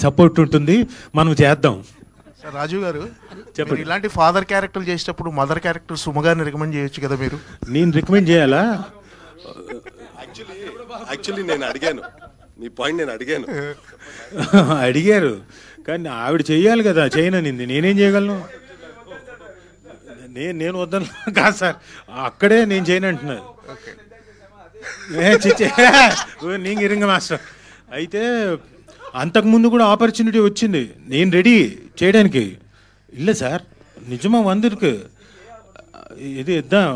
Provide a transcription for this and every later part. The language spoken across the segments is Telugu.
సపోర్ట్ ఉంటుంది, మనం చేద్దాం. సార్ రాజు గారు, చెప్పండి. ఇలాంటి ఫాదర్ క్యారెక్టర్ చేసేటప్పుడు మదర్ క్యారెక్టర్ సుమగారిని రికమెండ్ చేయొచ్చు కదా మీరు? నేను రికమెండ్ చేయాలా? యాక్చువల్లీ నేను అడిగాను, నీ పాయింట్ నేను అడిగాను. అడిగారు కానీ ఆవిడ చెయ్యాలి కదా, చేయననింది, నేనేం చేయగలను? నేను వద్దను కాదు సార్, అక్కడే నేను చేయను అంటున్నాను. నీకు ఇరింగ మాస్టర్ అయితే అంతకుముందు కూడా ఆపర్చునిటీ వచ్చింది, నేను రెడీ చేయడానికి. இல்லை சார், நிஜமாக வந்திருக்கு. இது இதுதான்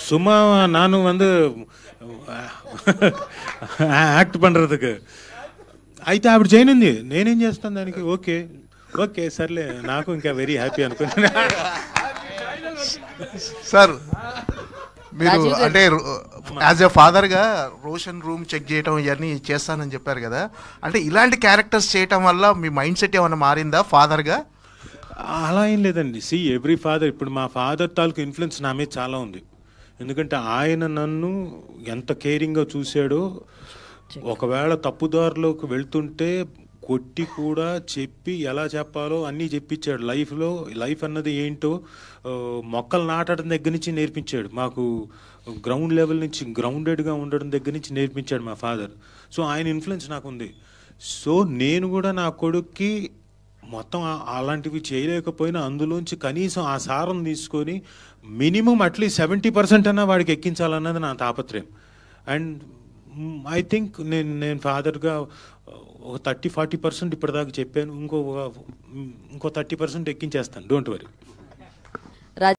சும்மா நானும் வந்து యాక్ట్ பண்ணுறதுக்கு. అయితే ఆవిడ చేయనుంది, నేనేం చేస్తాను దానికి? ఓకే ఓకే సర్లే, నాకు ఇంకా వెరీ హ్యాపీ అనుకున్నా. సార్ మీరు అంటే యాజ్ ఎ ఫాదర్గా రోషన్ రూమ్ చెక్ చేయటం ఇవన్నీ చేస్తానని చెప్పారు కదా, అంటే ఇలాంటి క్యారెక్టర్స్ చేయటం వల్ల మీ మైండ్ సెట్ ఏమైనా మారిందా ఫాదర్గా? అలా ఏం లేదండి. సి ఎవ్రీ ఫాదర్, ఇప్పుడు మా ఫాదర్ తాలూకు ఇన్ఫ్లుయెన్స్ నా మీద చాలా ఉంది. ఎందుకంటే ఆయన నన్ను ఎంత కేరింగ్గా చూశాడో, ఒకవేళ తప్పుదారిలోకి వెళ్తుంటే కొట్టి కూడా చెప్పి ఎలా చెప్పాలో అన్నీ చెప్పించాడు. లైఫ్ అన్నది ఏంటో మొక్కలు నాటడం దగ్గర నుంచి నేర్పించాడు మాకు. గ్రౌండ్ లెవెల్ నుంచి గ్రౌండెడ్గా ఉండడం దగ్గర నుంచి నేర్పించాడు మా ఫాదర్. సో ఆయన ఇన్ఫ్లుయెన్స్ నాకు ఉంది. సో నేను కూడా నా కొడుక్కి మొత్తం అలాంటివి చేయలేకపోయినా అందులోంచి కనీసం ఆ సారం తీసుకొని మినిమం అట్లీస్ట్ 70% అన్నా వాడికి ఎక్కించాలన్నది నా తాపత్రయం. అండ్ ఐ థింక్ నేను ఫాదర్గా ఒక 30-40% ఇప్పటిదాకా చెప్పాను. ఇంకో 30% ఎక్కించేస్తాను, డోంట్ వరీ.